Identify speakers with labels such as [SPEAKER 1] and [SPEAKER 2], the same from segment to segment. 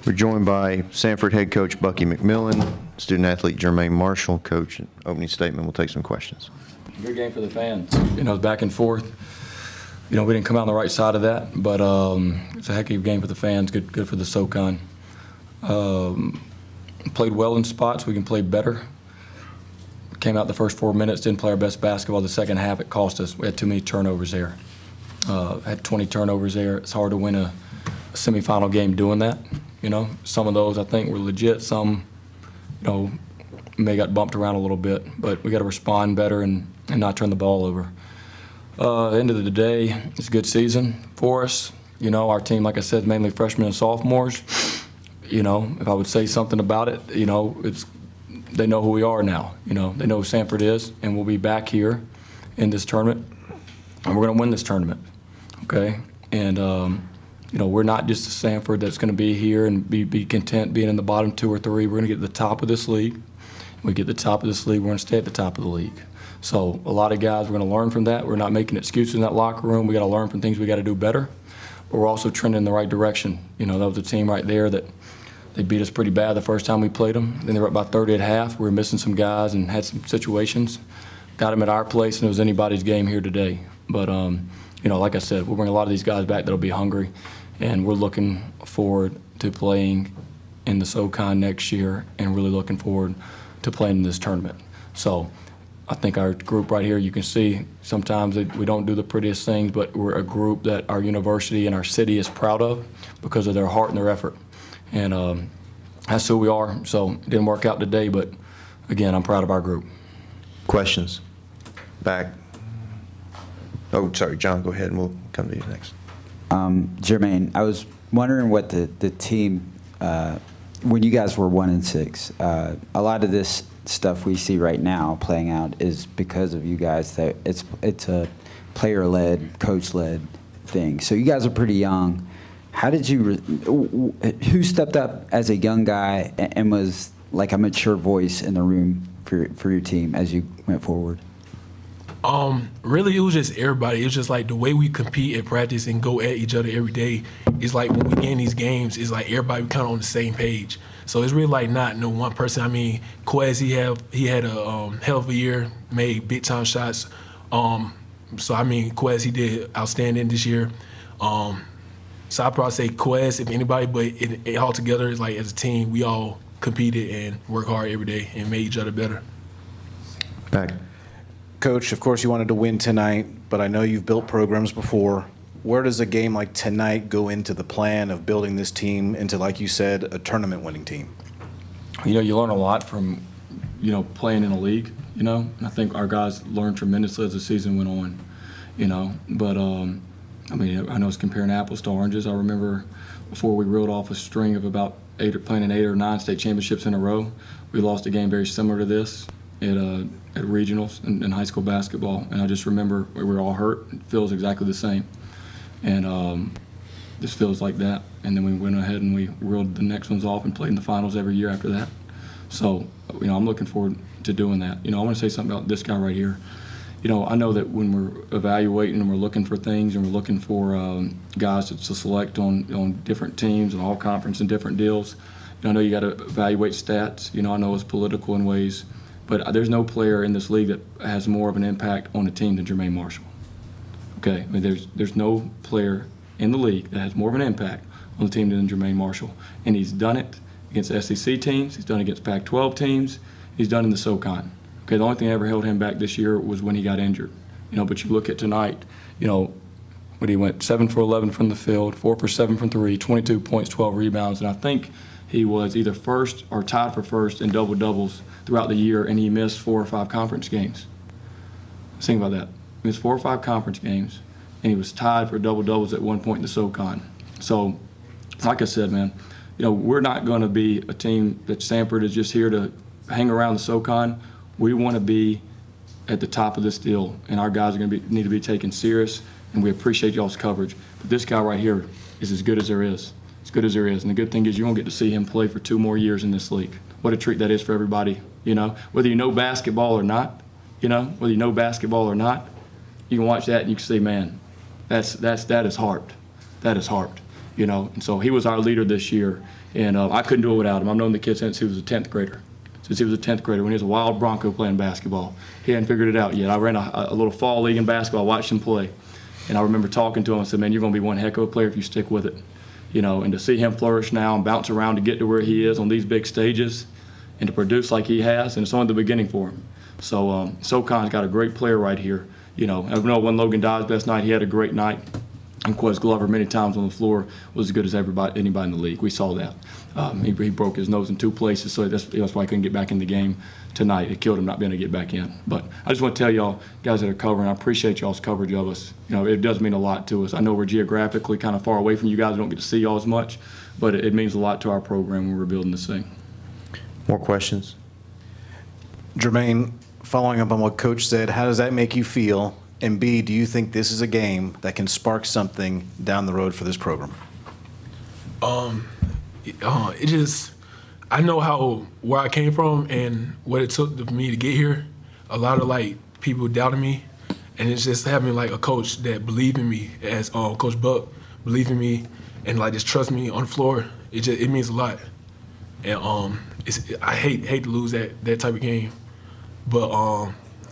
[SPEAKER 1] We're joined by Samford head coach Bucky McMillan, student athlete Jermaine Marshall. Coach, opening statement, we'll take some questions.
[SPEAKER 2] Good game for the fans. Back and forth. We didn't come out on the right side of that, but it's a heck of a game for the fans. Good for the SoCon. Played well in spots. We can play better. Came out the first 4 minutes, didn't play our best basketball. The second half, it cost us. We had too many turnovers there. Had 20 turnovers there. It's hard to win a semifinal game doing that. Some of those I think were legit. Some, may got bumped around a little bit. But we got to respond better and not turn the ball over. At the end of the day, it's a good season for us. Our team, like I said, is mainly freshmen and sophomores. If I would say something about it, they know who we are now. They know who Samford is, and we'll be back here in this tournament, and we're going to win this tournament, okay? And, we're not just a Samford that's going to be here and be content being in the bottom 2 or 3. We're going to get to the top of this league. When we get to the top of this league, we're going to stay at the top of the league. So a lot of guys, we're going to learn from that. We're not making excuses in that locker room. We got to learn from things we got to do better. But we're also trending in the right direction. That was a team right there that they beat us pretty bad the first time we played them. Then they were up by 30 at half. We were missing some guys and had some situations. Got them at our place, and it was anybody's game here today. But, like I said, we'll bring a lot of these guys back that'll be hungry, and we're looking forward to playing in the SoCon next year and really looking forward to playing in this tournament. So I think our group right here, you can see sometimes we don't do the prettiest things, but we're a group that our university and our city is proud of because of their heart and their effort. And that's who we are. So it didn't work out today, but again, I'm proud of our group.
[SPEAKER 1] Questions? Back. Oh, sorry, John, go ahead and we'll come to you next.
[SPEAKER 3] Jermaine, I was wondering what the team, when you guys were 1-6, a lot of this stuff we see right now playing out is because of you guys. That it's a player-led, coach-led thing. So you guys are pretty young. How did you, who stepped up as a young guy and was like a mature voice in the room for your team as you went forward?
[SPEAKER 4] Really, it was just everybody. It was just like the way we compete at practice and go at each other every day. It's like when we get in these games, it's like everybody kind of on the same page. So it's really like not no one person. I mean, Quez, he had a hell of a year, made big time shots. So I mean, Quez, he did outstanding this year. So I'd probably say Quez, if anybody, but it all together is like as a team, we all competed and worked hard every day and made each other better.
[SPEAKER 1] Back.
[SPEAKER 5] Coach, of course you wanted to win tonight, but I know you've built programs before. Where does a game like tonight go into the plan of building this team into, like you said, a tournament-winning team?
[SPEAKER 2] You learn a lot from, playing in a league, and I think our guys learned tremendously as the season went on, But, I know it's comparing apples to oranges. I remember before we reeled off a string of about playing in 8 or 9 state championships in a row, we lost a game very similar to this at regionals in high school basketball. And I just remember we were all hurt. It feels exactly the same. And this feels like that. And then we went ahead and we reeled the next ones off and played in the finals every year after that. So, I'm looking forward to doing that. I want to say something about this guy right here. I know that when we're evaluating and we're looking for things and we're looking for guys to select on different teams and all conference and different deals, I know you got to evaluate stats. I know it's political in ways, but there's no player in this league that has more of an impact on a team than Jermaine Marshall. Okay, there's no player in the league that has more of an impact on the team than Jermaine Marshall, and he's done it against SEC teams. He's done it against Pac-12 teams. He's done it in the SoCon. Okay, the only thing that ever held him back this year was when he got injured. But you look at tonight, when he went 7 for 11 from the field, 4 for 7 from 3, 22 points, 12 rebounds, and I think he was either first or tied for first in double-doubles throughout the year, and he missed 4 or 5 conference games. Think about that. He missed 4 or 5 conference games, and he was tied for double-doubles at one point in the SoCon. So, like I said, man, we're not going to be a team that Samford is just here to hang around the SoCon. We want to be at the top of this deal, and our guys are going to need to be taken serious, and we appreciate y'all's coverage. But this guy right here is as good as there is, as good as there is. And the good thing is you're going to get to see him play for 2 more years in this league. What a treat that is for everybody, whether you know basketball or not, whether you know basketball or not, you can watch that and you can say, man, that is heart. That is heart. you know. And so he was our leader this year, and I couldn't do it without him. I've known the kid since he was a 10th grader. Since he was a 10th grader, when he was a wild Bronco playing basketball. He hadn't figured it out yet. I ran a little fall league in basketball, watched him play. And I remember talking to him and said, man, you're going to be one heck of a player if you stick with it. You know, and to see him flourish now and bounce around to get to where he is on these big stages and to produce like he has, and it's only the beginning for him. So SoCon's got a great player right here. You know, I know when Logan Dye's best night, he had a great night. And Quez Glover many times on the floor was as good as anybody in the league. We saw that. He broke his nose in 2 places, so that's why he couldn't get back in the game tonight. It killed him not being able to get back in. But I just want to tell y'all, guys that are covering, I appreciate y'all's coverage of us. You know, it does mean a lot to us. I know we're geographically kind of far away from you guys. We don't get to see y'all as much, but it means a lot to our program when we're building this thing.
[SPEAKER 1] More questions?
[SPEAKER 5] Jermaine, following up on what Coach said, how does that make you feel? And B, do you think this is a game that can spark something down the road for this program?
[SPEAKER 4] It just, I know where I came from and what it took for me to get here. A lot of like people doubted me, and it's just having like a coach that believed in me, as Coach Buck believed in me, and like just trust me on the floor. It means a lot, and I hate to lose that type of game, but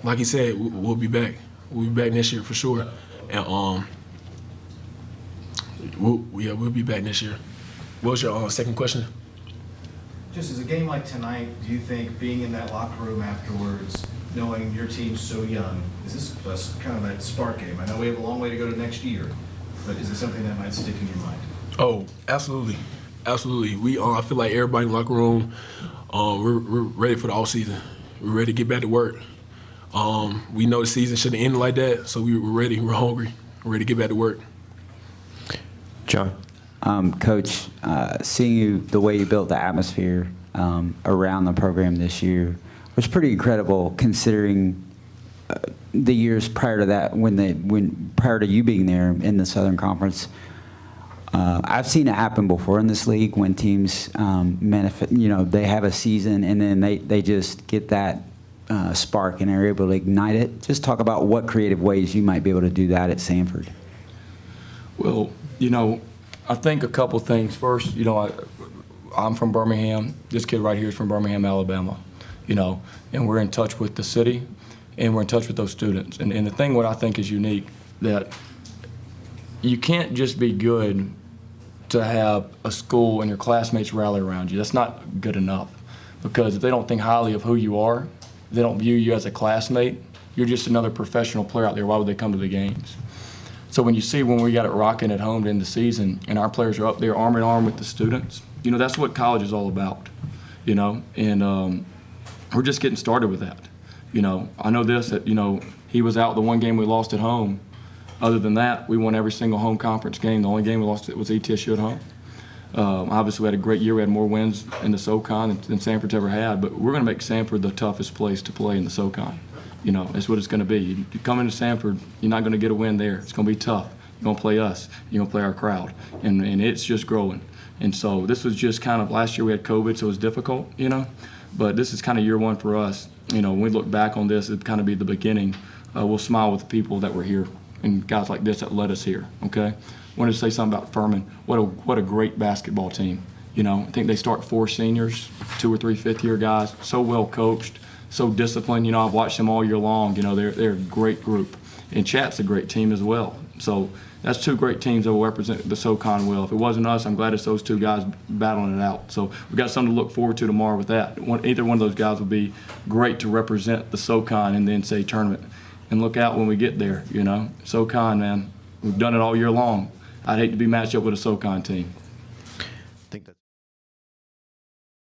[SPEAKER 4] like he said, we'll be back. We'll be back next year for sure, and we'll be back next year. What was your second question?
[SPEAKER 6] Just as a game like tonight, do you think being in that locker room afterwards, knowing your team's so young, is this kind of that spark game? I know we have a long way to go to next year, but is it something that might stick in your mind?
[SPEAKER 4] Oh, absolutely, absolutely. I feel like everybody in the locker room, we're ready for the off season. We're ready to get back to work. We know the season shouldn't end like that, so we're ready. We're hungry. We're ready to get back to work.
[SPEAKER 1] John?
[SPEAKER 3] Coach, seeing you, the way you built the atmosphere around the program this year was pretty incredible, considering the years prior to that, prior to you being there in the Southern Conference. I've seen it happen before in this league when teams they have a season and then they just get that spark and are able to ignite it. Just talk about what creative ways you might be able to do that at Samford.
[SPEAKER 2] Well, you know, I think a couple things. First, you know, I'm from Birmingham. This kid right here is from Birmingham, Alabama, you know, and we're in touch with the city and we're in touch with those students. And the thing what I think is unique, that you can't just be good to have a school and your classmates rally around you. That's not good enough, because if they don't think highly of who you are, if they don't view you as a classmate, you're just another professional player out there. Why would they come to the games? So when we got it rocking at home to end the season and our players are up there arm in arm with the students, you know, that's what college is all about, you know, and we're just getting started with that. You know, I know this, that, you know, he was out the one game we lost at home. Other than that, we won every single home conference game. The only game we lost was ETSU at home. Obviously, we had a great year. We had more wins in the SoCon than Samford's ever had, but we're going to make Samford the toughest place to play in the SoCon. You know, that's what it's going to be. You come into Samford, you're not going to get a win there. It's going to be tough. You're going to play us. You're going to play our crowd. And it's just growing. And so this was just kind of, last year we had COVID, so it was difficult, you know. But this is kind of year one for us. You know, when we look back on this, it'd kind of be the beginning. We'll smile with the people that were here and guys like this that led us here, okay? I wanted to say something about Furman. What a great basketball team. You know, I think they start 4 seniors, 2 or 3 fifth-year guys, so well coached, so disciplined. You know, I've watched them all year long. You know, they're a great group. And Chat's a great team as well. So that's 2 great teams that will represent the SoCon well. If it wasn't us, I'm glad it's those 2 guys battling it out. So we've got something to look forward to tomorrow with that. Either one of those guys will be great to represent the SoCon in the NCAA tournament. And look out when we get there, you know. SoCon, man, we've done it all year long. I'd hate to be matched up with a SoCon team.
[SPEAKER 1] I think that's